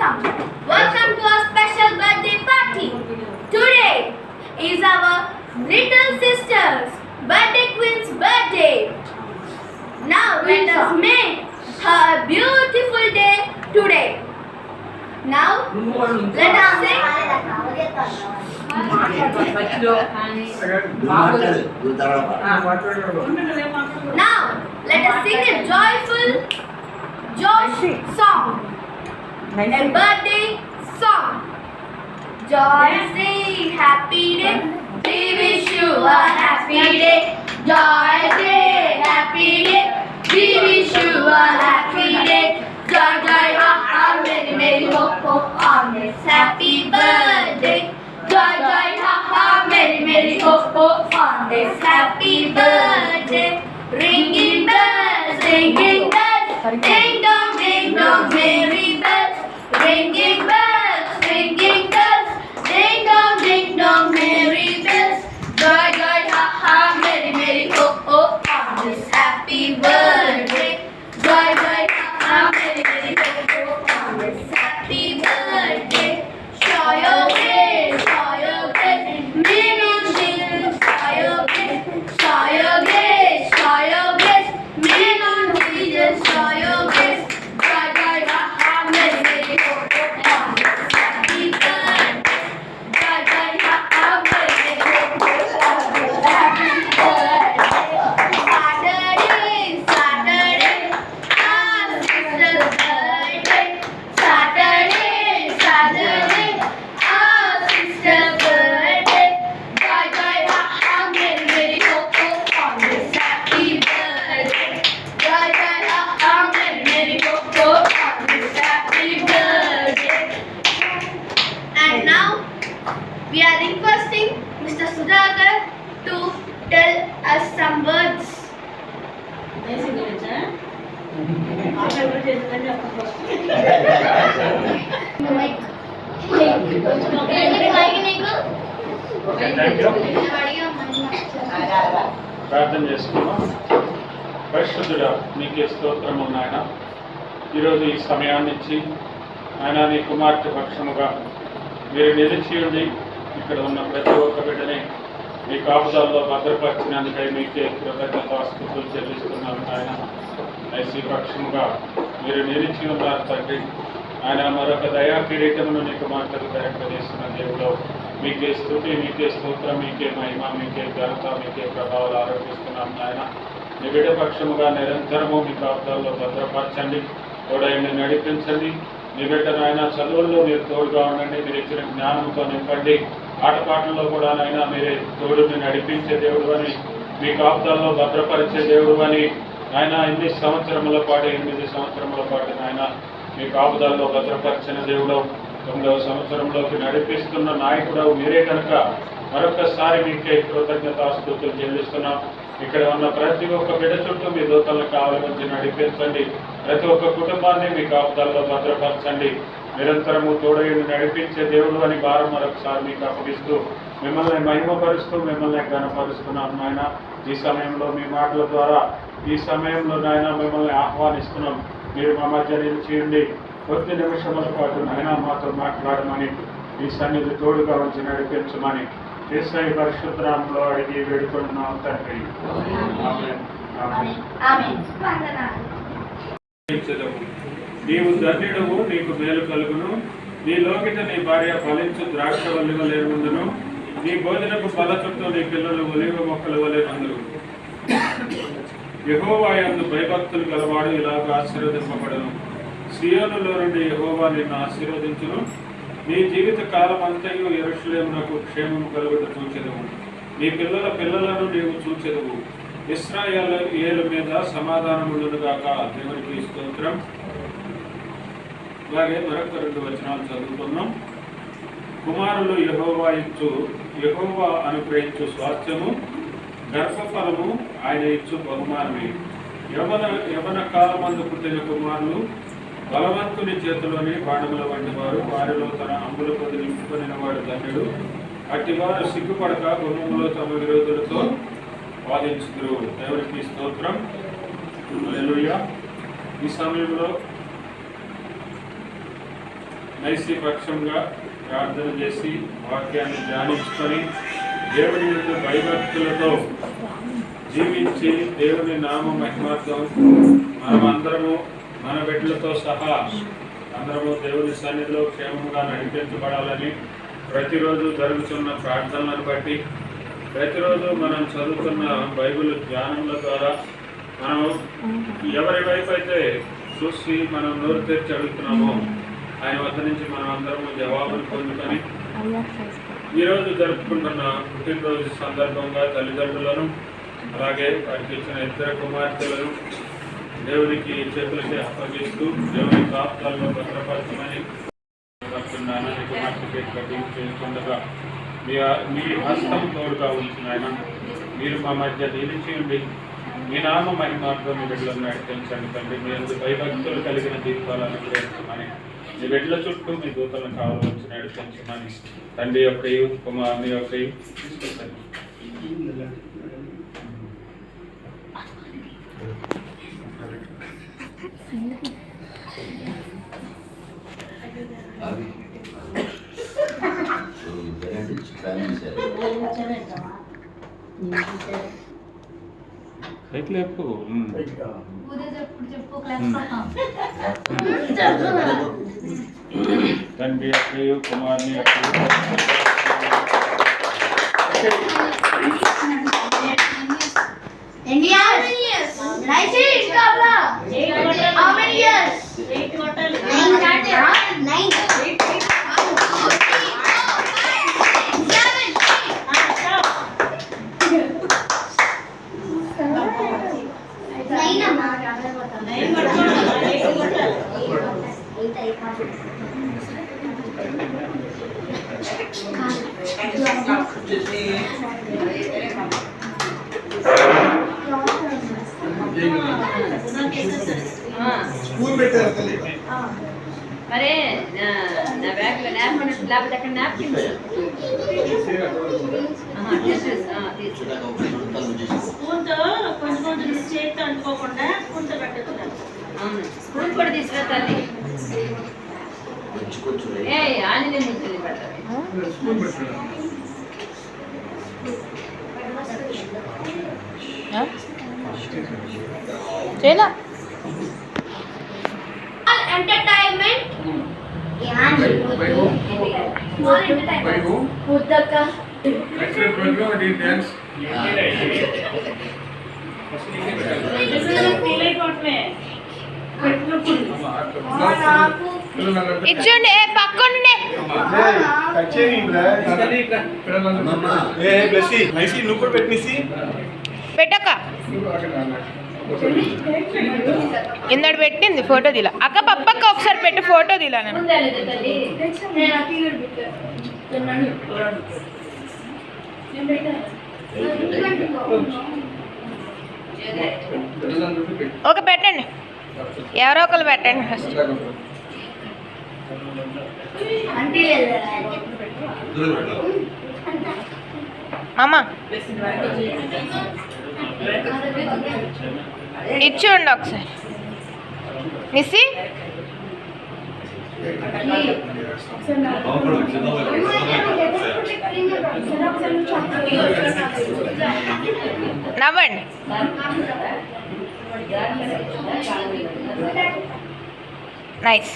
welcome. Welcome to our special birthday party. Today is our little sister's birthday queen's birthday. Now let us make her a beautiful day today. Now let us sing. Now let us sing a joyful Josh song. A birthday song. Joy's day, happy day. We wish you a happy day. Joy's day, happy day. We wish you a happy day. Joy, joy, ha, ha, merry, merry, ho, ho, on this happy birthday. Joy, joy, ha, ha, merry, merry, ho, ho, on this happy birthday. Ringing bells, ding dong, merry bells. Ringing bells, ding dong, merry bells. Joy, joy, ha, ha, merry, merry, ho, ho, on this happy birthday. Joy, joy, ha, ha, merry, merry, ho, ho, on this happy birthday. Show your grace, may not Jesus, show your grace, may not Jesus, show your grace. Joy, joy, ha, ha, merry, merry, ho, ho, on this happy birthday. Joy, joy, ha, ha, merry, merry, ho, ho, on this happy birthday. Saturday, our sister's birthday. Saturday, our sister's birthday. Joy, joy, ha, ha, merry, merry, ho, ho, on this happy birthday. Joy, joy, ha, ha, merry, merry, ho, ho, on this happy birthday. And now we are requesting Mr. Sudhakar to tell us some words. ప్రార్థన చేసుకున్నాం. పరిశుద్ధుడా నీకే స్తోత్రము నాయన. ఈరోజు ఈ సమయాన్ని ఇచ్చి ఆయన నీ కుమార్తె పక్షముగా మీరు నిలిచి ఉండి ఇక్కడ ఉన్న ప్రతి ఒక్క బిడ్డని మీ కాపుదాల్లో భద్రపరిచినందుకై మీకే కృతజ్ఞతాస్తుతులు చెల్లిస్తున్నాను ఆయన. ఐసీ పక్షముగా మీరు నిలిచి ఉన్నారు తండ్రి. ఆయన మరొక దయా కిరీటమును నీ కుమార్తెకు ధరింపజేస్తున్న దేవుడు మీకే స్తుతి, మీకే స్తోత్రం, మీకే మహిమ, మీకే ఘనత, మీకే ప్రభావాలు ఆరోపిస్తున్నాం ఆయన. నీ బిడ్డ పక్షముగా నిరంతరము మీ కాపుదాల్లో భద్రపరచండి, తోడైన నడిపించండి. నీ బిడ్డ నాయన చదువుల్లో మీరు తోడుగా ఉండండి, మీరు ఇచ్చిన జ్ఞానంతో నింపండి. ఆటపాటల్లో కూడా నాయన మీరే తోడుని నడిపించే దేవుడు అని, మీ కాపుదాల్లో భద్రపరిచే దేవుడు అని ఆయన 8 సంవత్సరముల పాటు నాయన మీ కాపుదాల్లో భద్రపరిచిన దేవుడు. 9వ సంవత్సరంలోకి నడిపిస్తున్న నాయకుడు మీరే కనుక మరొకసారి మీకే కృతజ్ఞతాస్తుతులు చెల్లిస్తున్నాం. ఇక్కడ ఉన్న ప్రతి ఒక్క బిడ్డ చుట్టూ మీ దూతలను కావలించి నడిపించండి. ప్రతి ఒక్క కుటుంబాన్ని మీ కాపుదాల్లో భద్రపరచండి. నిరంతరము తోడైన నడిపించే దేవుడు అని భారం మరొకసారి మీకు అప్పగిస్తూ మిమ్మల్ని మహిమపరుస్తూ మిమ్మల్ని ఘనపరుస్తున్నాం నాయన. ఈ సమయంలో మీ మాటల ద్వారా ఈ సమయంలో నాయన మిమ్మల్ని ఆహ్వానిస్తున్నాం. మీరు మా మధ్య నిలిచియండి. కొద్ది నిమిషముల పాటు నాయన మాతో మాట్లాడమని, ఈ సన్నిధి తోడుగా ఉంచి నడిపించమని యేసయ్య పరిశుద్ధ నామములో అడిగి వేడుకుంటున్నాం తండ్రి. నీవు ధన్యుడవు, నీకు మేలు కలుగును. నీ లోకిట నీ భార్య ఫలించు ద్రాక్ష వల్లి వలె ఉండును. నీ భోజనపు బల చుట్టూ నీ పిల్లలు ఒలివ మొక్కల వలె ఉందురు. యెహోవా యందు భయభక్తులు గలవాడు ఇలాగ ఆశీర్వదింపబడును. సియోనులో నుండి యెహోవా నిన్ను ఆశీర్వదించును. నీ జీవిత కాలం అంతయు యెరూషలేమునకు క్షేమము కలుగుట చూచెదవు. నీ పిల్లల పిల్లలను నీవు చూచెదవు. ఇశ్రాయేలు మీద సమాధానముండును గాక. దేవునికి స్తోత్రం. అలాగే మరొక 2 వచనాలు చదువుతున్నాం. కుమారులు యెహోవా అనుగ్రహించు స్వాస్థ్యము, గర్భఫలము ఆయన ఇచ్చు బహుమానమే. యవన కాలమందు పుట్టిన కుమారులు బలవంతుని చేతిలోని బాణముల వంటి వారు. వారిలో తన అంబుల కొద్ది నింపుకొనిన వాడు ధన్యుడు. అట్టివారు సిగ్గుపడక గుమ్మములో తమ విరోధులతో వాదించుదురు. దేవునికి స్తోత్రం. హల్లెలూయా. ఈ సమయంలో నైతిపక్షంగా ప్రార్థన చేసి వాక్యాన్ని ధ్యానించుకొని దేవుని యొక్క భయభక్తులతో జీవించి దేవుని నామ మహిమార్థం మనమందరము మన బిడ్డలతో సహా అందరము దేవుని సన్నిధిలో క్షేమంగా నడిపించబడాలని ప్రతిరోజు జరుగుతున్న ప్రార్థనలను బట్టి ప్రతిరోజు మనం చదువుతున్న బైబిల్ ధ్యానముల ద్వారా మనం ఎవరి వైపు అయితే చూసి మనం నోరు తెరిచి అడుగుతున్నామో ఆయన వద్ద నుంచి మనం అందరము జవాబులు పొందుకొని ఈరోజు జరుపుకుంటున్న పుట్టినరోజు సందర్భంగా తల్లిదండ్రులను అలాగే వారికి ఇచ్చిన ఇద్దరు కుమార్తెలను దేవునికి చేతులకి అప్పగిస్తూ దేవుని కాపుతాల్లో భద్రపరచమని కుమార్తె చేస్తుండగా మీ హస్తం తోడుగా ఉంచిన ఆయన మీరు మా మధ్య నిలిచి ఉండి మీ నామ మహిమార్థం మీ బిడ్డలను నడిపించండి తండ్రి మీ అందరూ భయభక్తులు కలిగిన దీపాలను అనుగ్రహించమని మీ బిడ్డల చుట్టూ మీ దూతలను కావాల్సి నడిపించమని తండ్రి యొక్కయు కుమారుని యొక్కయు తీసుకొచ్చండి. సైకిల్ ఎక్కువ తండ్రి యొక్కయు కుమారుని యొక్కయు How many years? Nice years, Kabla. How many years? 9. అరే నా బ్యాగ్ లో నాప్కిన్ లేకపోతే అక్కడ నాప్కిన్ స్పూన్తో కొంచెం కొంచెం చేతితో అంటుకోకుండా స్పూన్తో పెట్టేస్తున్నారు. అవును స్పూన్ కూడా తీసుకురా తల్లి. ఏ ఆంజనేయ ముద్దులు పెట్టాలి. చేయనా Entertainment. Small entertainment. Mudaka. ఇచ్చండి పక్కనే నువ్వు కూడా పెట్టిసి పెట్టక ఇందడు పెట్టింది ఫోటో దిలా అక్క పప్పక్క ఒకసారి పెట్టి ఫోటో దిలా నేను ఓకే పెట్టండి ఎవరో ఒకరు పెట్టండి ఫస్ట్ అమ్మా ఇచ్చేయండి ఒకసారి మిస్సి నవ్వండి నైస్